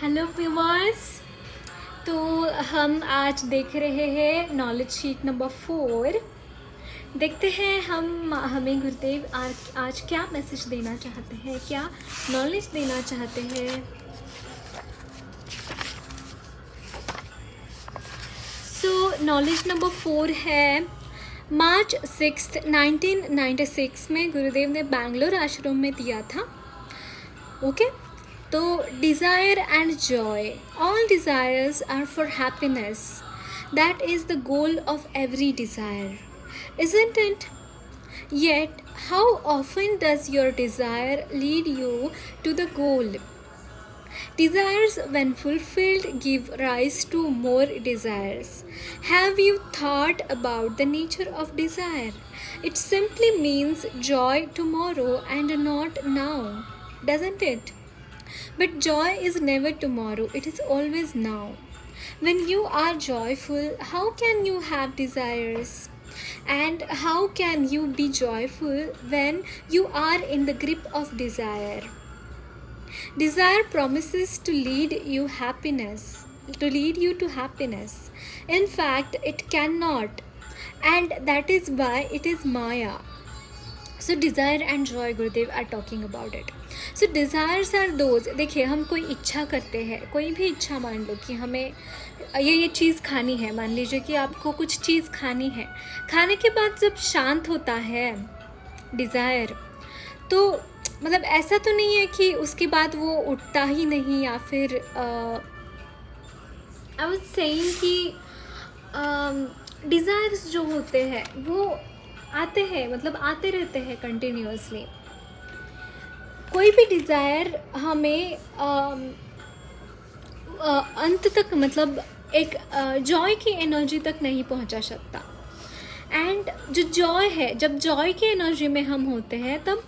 Hello viewers. तो हम आज देख रहे हैं नॉलेज शीट नंबर 4। देखते हैं हमें गुरुदेव आज क्या मैसेज देना चाहते हैं, क्या नॉलेज देना चाहते हैं। सो नॉलेज नंबर 4 है मार्च 6 1996 में गुरुदेव ने बैंगलोर आश्रम में दिया था। ओके तो desire and joy, all desires are for happiness. That is the goal of every desire, isn't it? Yet how often does your desire lead you to the goal? Desires when fulfilled give rise to more desires. Have you thought about the nature of desire? It simply means joy tomorrow and not now, doesn't it? But joy is never tomorrow, it is always now. When you are joyful, how can you have desires? And how can you be joyful when you are in the grip of desire? Desire promises to lead you to happiness. In fact, it cannot, and that is why it is Maya. So desire and joy, Gurudev are talking about it. So desires are those, देखिए हम कोई इच्छा करते हैं, कोई भी इच्छा मान लो कि हमें ये चीज़ खानी है। मान लीजिए कि आपको कुछ चीज़ खानी है, खाने के बाद जब शांत होता है डिज़ायर, तो मतलब ऐसा तो नहीं है कि उसके बाद वो उठता ही नहीं, या फिर आई वाज सेइंग कि डिज़ायर्स जो होते हैं वो आते हैं, मतलब आते रहते हैं कंटिन्यूअसली। कोई भी डिज़ायर हमें अंत तक, मतलब एक जॉय की एनर्जी तक नहीं पहुंचा सकता। एंड जो जॉय है, जब जॉय की एनर्जी में हम होते हैं तब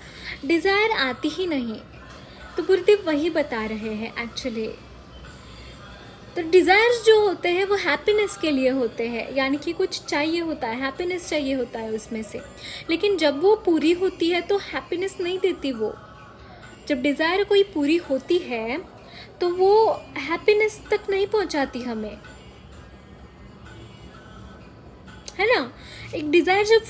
डिज़ायर आती ही नहीं। तो गुरुदेव वही बता रहे हैं एक्चुअली। तो डिज़ायर्स जो होते हैं वो हैप्पीनेस के लिए होते हैं, यानी कि कुछ चाहिए होता है, हैप्पीनेस चाहिए होता है उसमें से। लेकिन जब वो पूरी होती है तो हैप्पीनेस नहीं देती वो। जब डिज़ायर कोई पूरी होती है तो वो हैप्पीनेस तक नहीं पहुंचाती हमें, है ना। एक डिज़ायर जब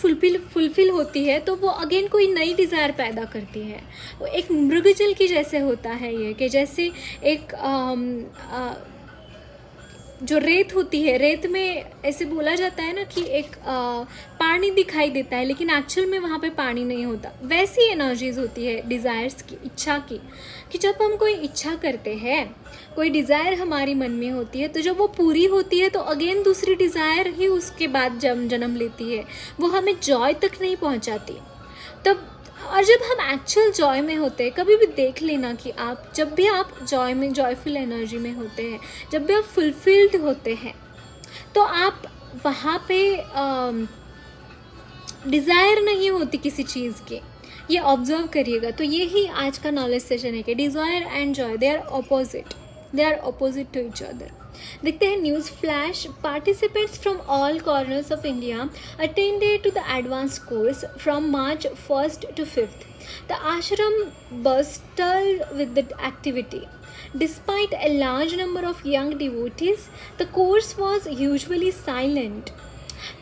फुलफिल होती है तो वो अगेन कोई नई डिज़ायर पैदा करती है। वो एक मृगजल की जैसे होता है ये, कि जैसे एक जो रेत होती है, रेत में ऐसे बोला जाता है ना कि एक पानी दिखाई देता है, लेकिन एक्चुअल में वहाँ पे पानी नहीं होता। वैसी एनर्जीज होती है डिज़ायर्स की, इच्छा की, कि जब हम कोई इच्छा करते हैं, कोई डिज़ायर हमारी मन में होती है, तो जब वो पूरी होती है तो अगेन दूसरी डिज़ायर ही उसके बाद जन्म लेती है। वो हमें जॉय तक नहीं पहुँचाती तब। और जब हम एक्चुअल जॉय में होते हैं, कभी भी देख लेना कि आप जब भी आप जॉय में, जॉयफुल एनर्जी में होते हैं, जब भी आप फुलफिल्ड होते हैं, तो आप वहाँ पे डिज़ायर नहीं होती किसी चीज़ की। ये ऑब्जर्व करिएगा। तो ये ही आज का नॉलेज सेशन है कि desire and joy they are opposite to each other. देखते हैं news flash. Participants from all corners of India attended to the advance course from March 1st to 5th. The ashram bustled with the activity. Despite a large number of young devotees, the course was usually silent,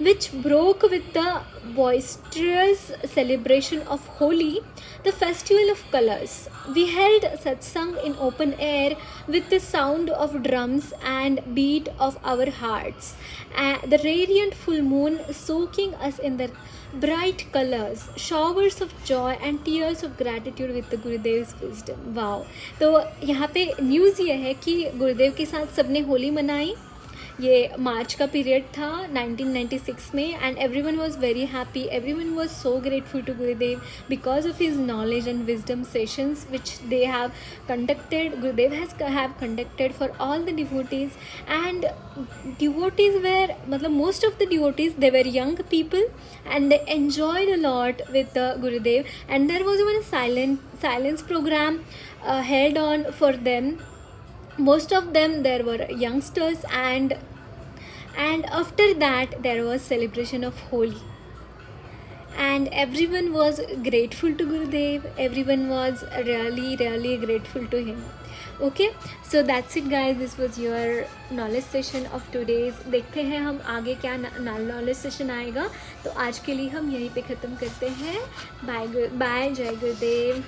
which broke with the boisterous celebration of Holi, the festival of colors. We held satsang in open air with the sound of drums and beat of our hearts, the radiant full moon soaking us in the bright colors, showers of joy and tears of gratitude with the Gurudev's wisdom. Wow! तो यहाँ पे news ये है कि गुरुदेव के साथ सबने होली मनाई। ये मार्च का पीरियड था 1996 में, and everyone was very happy, everyone was so grateful to Gurudev because of his knowledge and wisdom sessions which they have conducted, Gurudev have conducted for all the devotees. And devotees were, मतलब most of the devotees they were young people and they enjoyed a lot with the Gurudev, and there was even a silence program held on for them. Most of them there were youngsters, and after that there was celebration of Holi, and everyone was grateful to Gurudev. Everyone was really grateful to him. Okay, so that's it guys, this was your knowledge session of today's. देखते हैं हम आगे क्या knowledge session आएगा। तो आज के लिए हम यहीं पे ख़त्म करते हैं। बाय बाय, जय गुरुदेव।